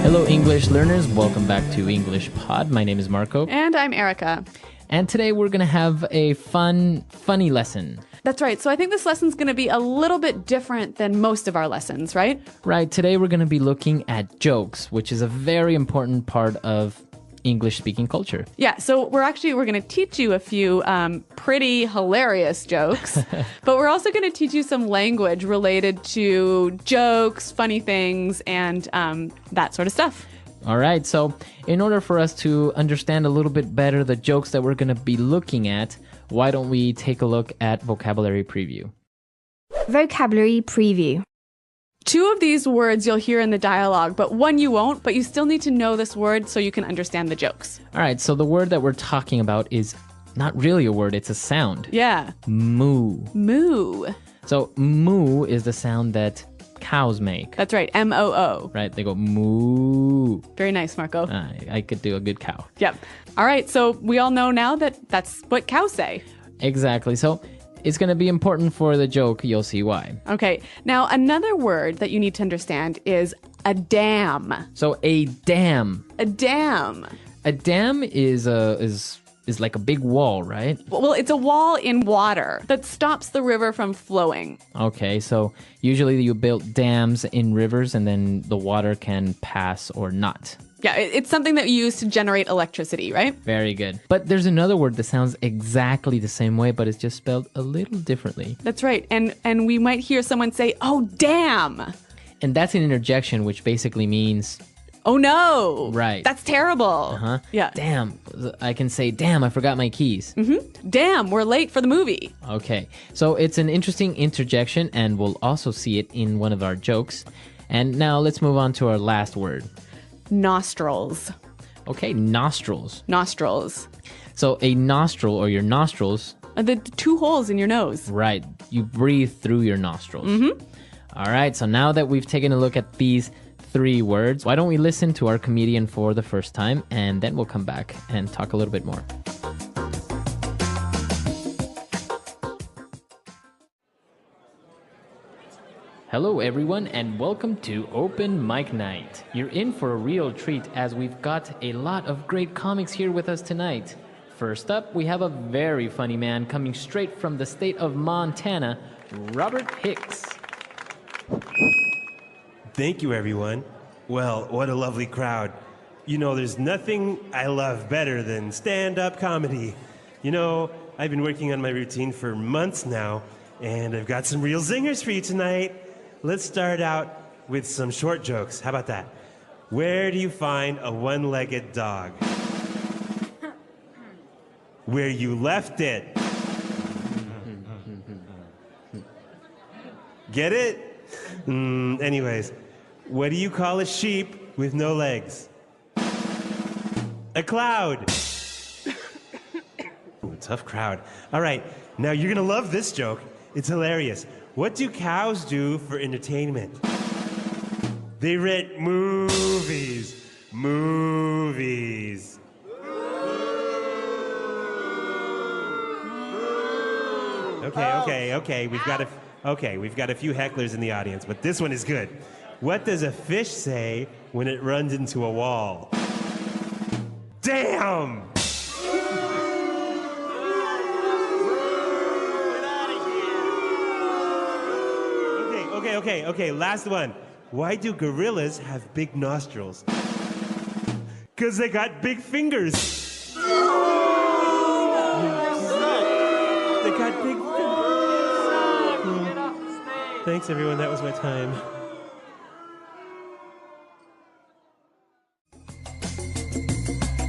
Hello, English learners. Welcome back to English Pod. My name is Marco. And I'm Erica. And today we're going to have a funny lesson. That's right. So I think this lesson's going to be a little bit different than most of our lessons, right? Right. Today we're going to be looking at jokes, which is a very important part of English-speaking culture. Yeah, so we're going to teach you a few pretty hilarious jokes, but we're also going to teach you some language related to jokes, funny things, and that sort of stuff. All right, so in order for us to understand a little bit better the jokes that we're going to be looking at, why don't we take a look at vocabulary preview? Vocabulary preview. Two of these words you'll hear in the dialogue, but one you won't, but you still need to know this word so you can understand the jokes. All right, so the word that we're talking about is not really a word, it's a sound. Yeah. Moo. Moo. So moo is the sound that cows make. That's right, M-O-O. Right, they go moo. Very nice, Marco. I could do a good cow. Yep. All right, so we all know now that that's what cows say. Exactly, so it's going to be important for the joke. You'll see why. Okay. Now, another word that you need to understand is a dam. So a dam. A dam. A dam is like a big wall, right? Well, it's a wall in water that stops the river from flowing. Okay, so usually you build dams in rivers and then the water can pass or not. Yeah, it's something that you use to generate electricity, right? Very good. But there's another word that sounds exactly the same way, but it's just spelled a little differently. That's right. And we might hear someone say, "Oh, damn." And that's an interjection, which basically means, "Oh, no." Right. That's terrible. Uh-huh. Yeah. Damn. I can say, damn, I forgot my keys. Mm-hmm. Damn, we're late for the movie. Okay. So it's an interesting interjection, and we'll also see it in one of our jokes. And now let's move on to our last word. Nostrils. Okay, nostrils. Nostrils. So a nostril or your nostrils. The two holes in your nose. Right. You breathe through your nostrils. Mm-hmm. All right. So now that we've taken a look at these three words, why don't we listen to our comedian for the first time, and then we'll come back and talk a little bit more. Hello everyone and welcome to Open Mic Night. You're in for a real treat as we've got a lot of great comics here with us tonight. First up, we have a very funny man coming straight from the state of Montana, Robert Hicks. Thank you, everyone. Well, what a lovely crowd. You know, there's nothing I love better than stand-up comedy. You know, I've been working on my routine for months now, and I've got some real zingers for you tonight. Let's start out with some short jokes. How about that? Where do you find a one-legged dog? Where you left it. Get it? Anyways, what do you call a sheep with no legs? A cloud. Ooh, tough crowd. All right, now you're gonna love this joke. It's hilarious. What do cows do for entertainment? They rent movies. Movies. Okay. We've got a few hecklers in the audience, but this one is good. What does a fish say when it runs into a wall? Damn! Okay, last one. Why do gorillas have big nostrils? 'Cause they got big fingers. They got big fingers. Thanks, everyone. That was my time.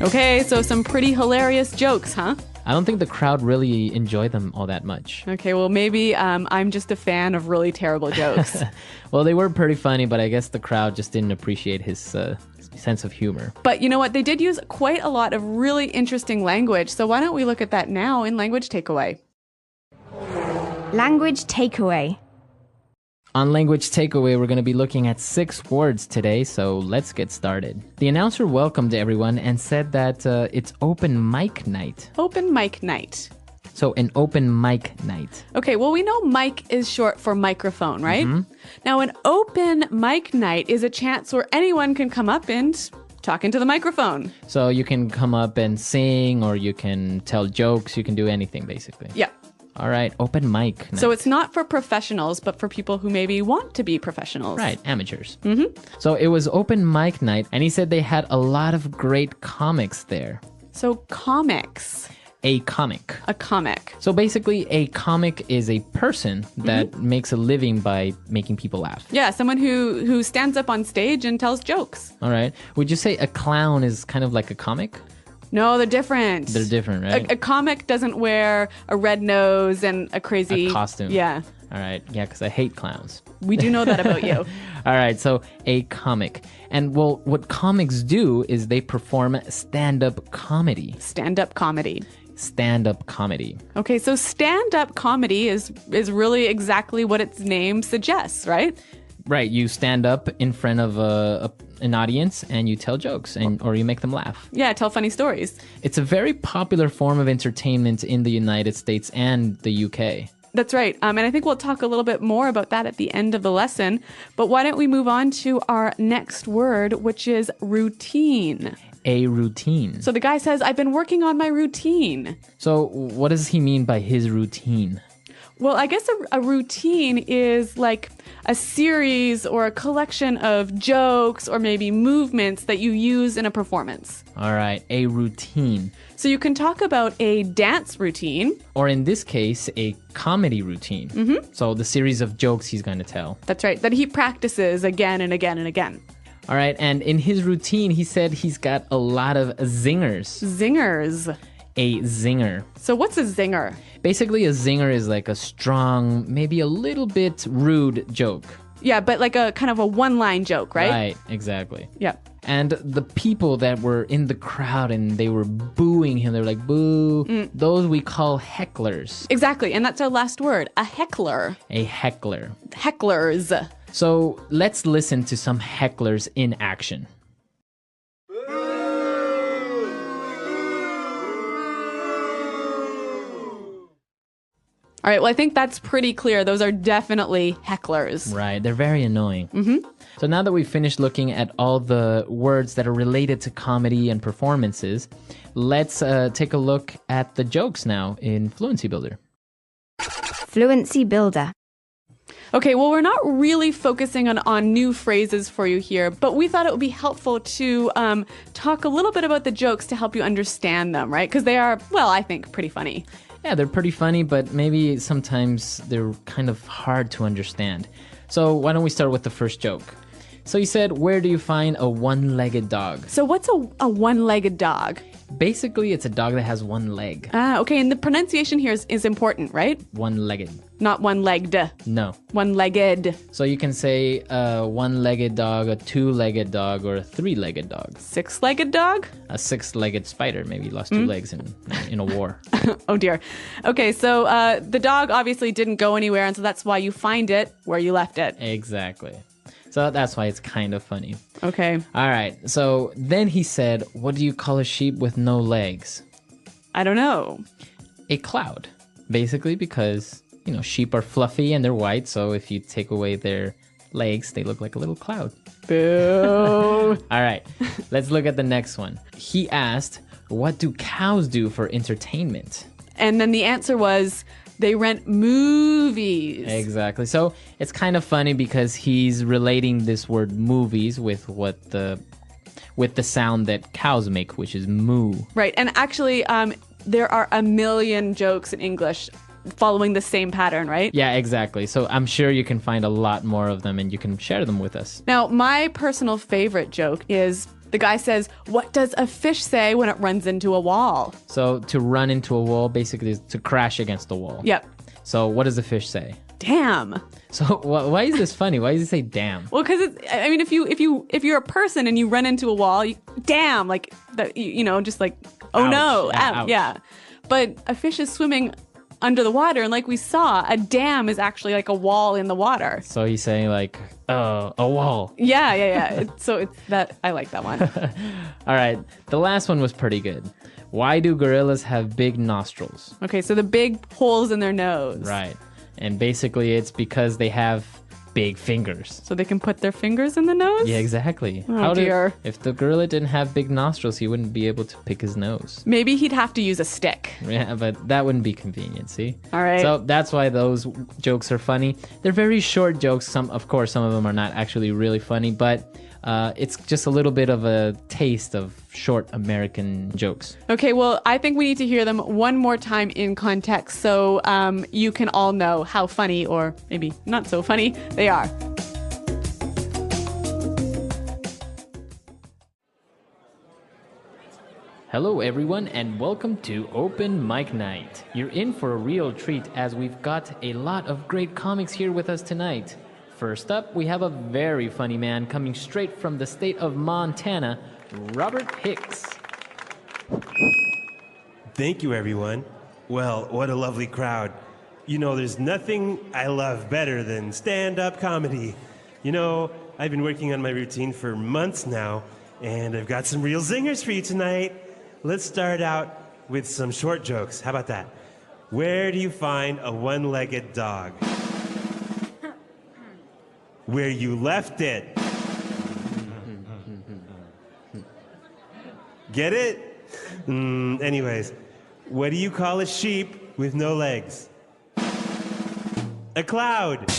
Okay, so some pretty hilarious jokes, huh? I don't think the crowd really enjoyed them all that much. Okay, well, maybe I'm just a fan of really terrible jokes. Well, they were pretty funny, but I guess the crowd just didn't appreciate his sense of humor. But you know what? They did use quite a lot of really interesting language. So why don't we look at that now in Language Takeaway? Language takeaway. On Language Takeaway, we're going to be looking at 6 words today, so let's get started. The announcer welcomed everyone and said that it's open mic night. Open mic night. So an open mic night. Okay, well, we know mic is short for microphone, right? Now, an open mic night is a chance where anyone can come up and talk into the microphone. So you can come up and sing, or you can tell jokes. You can do anything, basically. Yeah. All right, open mic night. So it's not for professionals, but for people who maybe want to be professionals. Right, amateurs. So it was open mic night, and he said they had a lot of great comics there. So comics. A comic. A comic. So basically, a comic is a person that makes a living by making people laugh. Yeah, someone who stands up on stage and tells jokes. All right. Would you say a clown is kind of like a comic? No, they're different. They're different, right? A comic doesn't wear a red nose and a crazy... A costume. Yeah. All right. Yeah, because I hate clowns. We do know that about you. All right. So a comic. And well, what comics do is they perform stand-up comedy. Stand-up comedy. Stand-up comedy. Okay, so stand-up comedy is really exactly what its name suggests, right? Right. You stand up in front of an audience and you tell jokes or you make them laugh. Yeah, tell funny stories. It's a very popular form of entertainment in the United States and the UK. That's right. And I think we'll talk a little bit more about that at the end of the lesson. But why don't we move on to our next word, which is routine. A routine. So the guy says, I've been working on my routine. So what does he mean by his routine? Well, I guess a routine is like a series or a collection of jokes or maybe movements that you use in a performance. All right, a routine. So you can talk about a dance routine. Or in this case, a comedy routine. So the series of jokes he's going to tell. That's right, that he practices again and again and again. All right, and in his routine, he said he's got a lot of zingers. Zingers. A zinger. So what's a zinger? Basically, a zinger is like a strong, maybe a little bit rude joke. Yeah, but like a kind of a one-line joke, right? Right, exactly. Yeah. And the people that were in the crowd and they were booing him, they were like, boo, those we call hecklers. Exactly, and that's our last word, a heckler. A heckler. Hecklers. So let's listen to some hecklers in action. All right, well, I think that's pretty clear. Those are definitely hecklers. Right, they're very annoying. So now that we've finished looking at all the words that are related to comedy and performances, let's take a look at the jokes now in Fluency Builder. Fluency Builder. Okay, well, we're not really focusing on new phrases for you here, but we thought it would be helpful to talk a little bit about the jokes to help you understand them, right? Because they are, well, I think pretty funny. Yeah, they're pretty funny, but maybe sometimes they're kind of hard to understand. So why don't we start with the first joke? So he said, where do you find a one-legged dog? So what's a one-legged dog? Basically, it's a dog that has one leg. Ah, okay, and the pronunciation here is important, right? One-legged. Not one-legged. No. One-legged. So you can say a one-legged dog, a two-legged dog, or a three-legged dog. Six-legged dog? A six-legged spider maybe lost two legs in a war. Oh dear. Okay, so the dog obviously didn't go anywhere, and so that's why you find it where you left it. Exactly. So that's why it's kind of funny. Okay. All right. So then he said, what do you call a sheep with no legs? I don't know. A cloud. Basically because, sheep are fluffy and they're white. So if you take away their legs, they look like a little cloud. Boo. All right. Let's look at the next one. He asked, what do cows do for entertainment? And then the answer was, they rent movies. Exactly. So it's kind of funny because he's relating this word movies with the sound that cows make, which is moo. Right. And actually, there are a million jokes in English following the same pattern, right? Yeah, exactly. So I'm sure you can find a lot more of them and you can share them with us. Now, my personal favorite joke is the guy says, what does a fish say when it runs into a wall? So to run into a wall basically is to crash against the wall. Yep. So what does the fish say? Damn. So why is this funny? Why does he say damn? Well, because if you're a person and you run into a wall, damn, like that, just like, oh Ouch. no, Yeah, ouch. ouch. Yeah. But a fish is swimming under the water. And like we saw, a dam is actually like a wall in the water. So he's saying like, a wall. Yeah. So it's that I like that one. All right, the last one was pretty good. Why do gorillas have big nostrils? Okay, so the big holes in their nose. Right. And basically it's because they have big fingers. So they can put their fingers in the nose? Yeah, exactly. Oh, dear. If the gorilla didn't have big nostrils, he wouldn't be able to pick his nose. Maybe he'd have to use a stick. Yeah, but that wouldn't be convenient, see? All right. So that's why those jokes are funny. They're very short jokes. Some of them are not actually really funny, but it's just a little bit of a taste of short American jokes. Okay, well, I think we need to hear them one more time in context so you can all know how funny, or maybe not so funny, they are. Hello, everyone, and welcome to Open Mic Night. You're in for a real treat as we've got a lot of great comics here with us tonight. First up, we have a very funny man coming straight from the state of Montana, Robert Hicks. Thank you, everyone. Well, what a lovely crowd. You know, there's nothing I love better than stand-up comedy. You know, I've been working on my routine for months now, and I've got some real zingers for you tonight. Let's start out with some short jokes. How about that? Where do you find a one-legged dog? Where you left it. Get it? Anyways, what do you call a sheep with no legs? A cloud.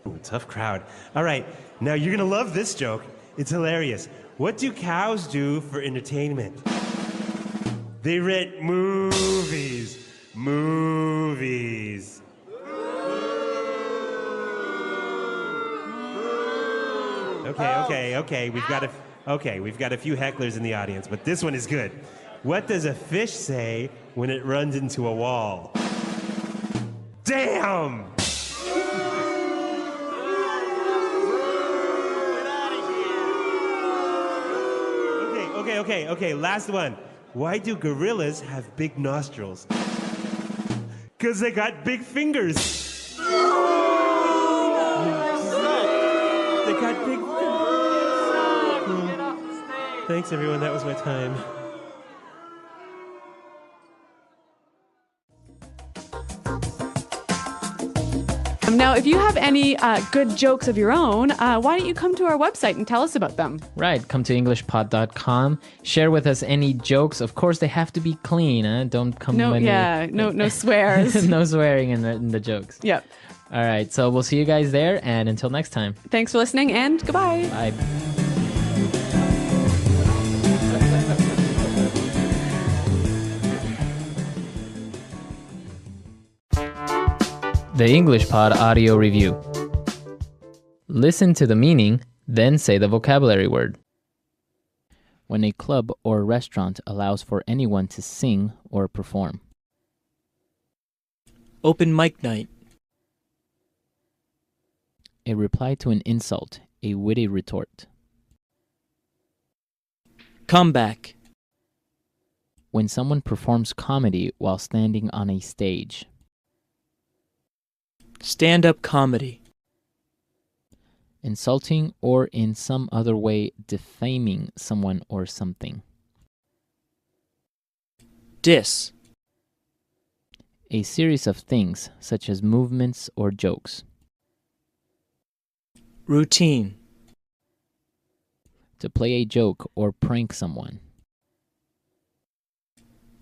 Ooh, tough crowd. All right, now you're gonna love this joke. It's hilarious. What do cows do for entertainment? They rent movies. Movies. Okay. We've got a few hecklers in the audience, but this one is good. What does a fish say when it runs into a wall? Damn! Okay, last one. Why do gorillas have big nostrils? 'Cause they got big fingers. They got big fingers. Thanks, everyone. That was my time. Now, if you have any good jokes of your own, why don't you come to our website and tell us about them? Right, come to englishpod.com. Share with us any jokes. Of course, they have to be clean. Don't come No swears. No swearing in the jokes. Yep. All right, so we'll see you guys there, and until next time. Thanks for listening, and goodbye. Bye. The English Pod Audio Review. Listen to the meaning, then say the vocabulary word. When a club or restaurant allows for anyone to sing or perform. Open mic night. A reply to an insult, a witty retort. Comeback. When someone performs comedy while standing on a stage. Stand-up comedy. Insulting or in some other way defaming someone or something. Diss. A series of things such as movements or jokes. Routine. To play a joke or prank someone.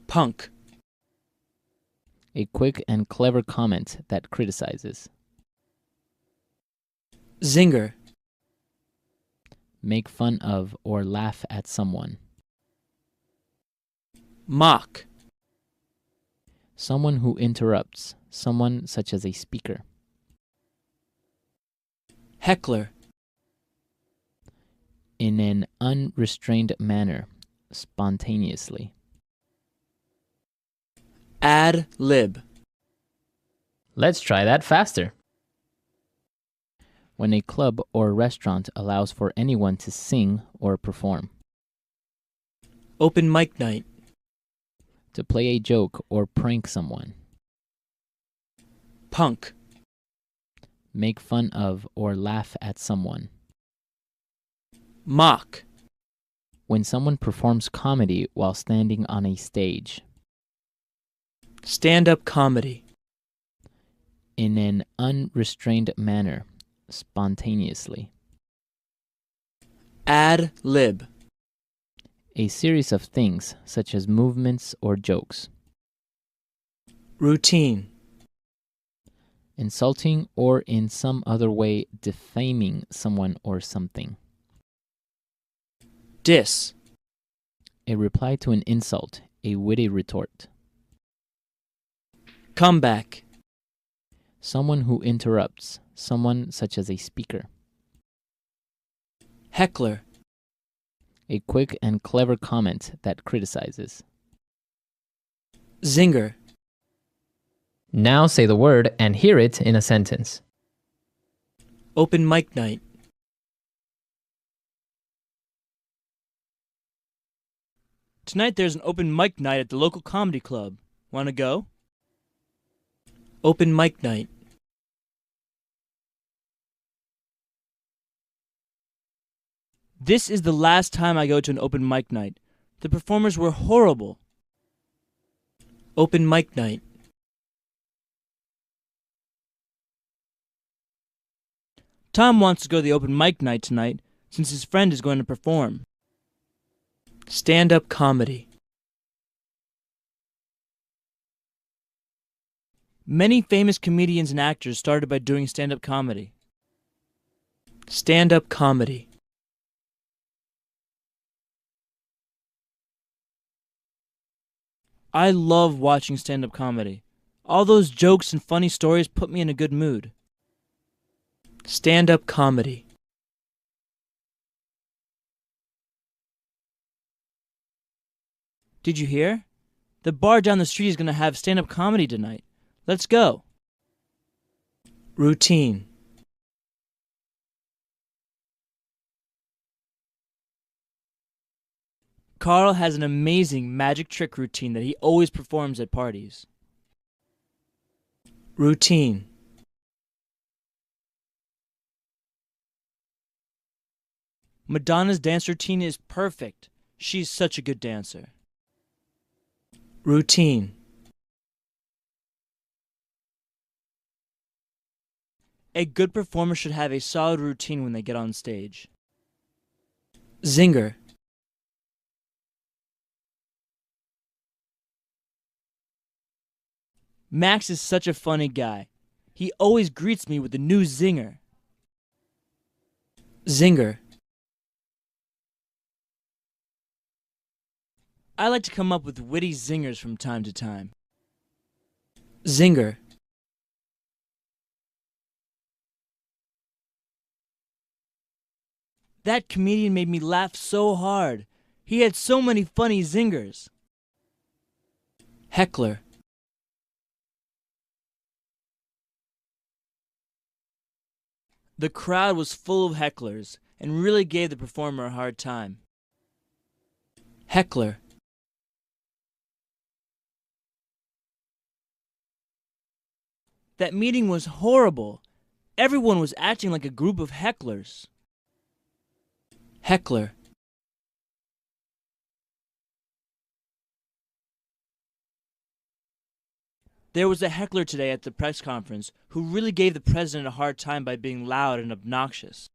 Punk. A quick and clever comment that criticizes. Zinger. Make fun of or laugh at someone. Mock. Someone who interrupts, someone such as a speaker. Heckler. In an unrestrained manner, spontaneously. Ad lib. Let's try that faster. When a club or restaurant allows for anyone to sing or perform. Open mic night. To play a joke or prank someone. Punk. Make fun of or laugh at someone. Mock. When someone performs comedy while standing on a stage. Stand-up comedy. In an unrestrained manner, spontaneously. Ad lib. A series of things such as movements or jokes. Routine. Insulting or in some other way defaming someone or something. Diss. A reply to an insult, a witty retort. Comeback. Someone who interrupts, someone such as a speaker. Heckler. A quick and clever comment that criticizes. Zinger. Now say the word and hear it in a sentence. Open mic night. Tonight there's an open mic night at the local comedy club. Want to go? Open mic night. This is the last time I go to an open mic night. The performers were horrible. Open mic night. Tom wants to go to the open mic night tonight since his friend is going to perform. Stand-up comedy. Many famous comedians and actors started by doing stand-up comedy. Stand-up comedy. I love watching stand-up comedy. All those jokes and funny stories put me in a good mood. Stand-up comedy. Did you hear? The bar down the street is going to have stand-up comedy tonight. Let's go. Routine. Carl has an amazing magic trick routine that he always performs at parties. Routine. Madonna's dance routine is perfect. She's such a good dancer. Routine. A good performer should have a solid routine when they get on stage. Zinger. Max is such a funny guy. He always greets me with a new zinger. Zinger. I like to come up with witty zingers from time to time. Zinger. That comedian made me laugh so hard. He had so many funny zingers. Heckler. The crowd was full of hecklers and really gave the performer a hard time. Heckler. That meeting was horrible. Everyone was acting like a group of hecklers. Heckler. There was a heckler today at the press conference who really gave the president a hard time by being loud and obnoxious.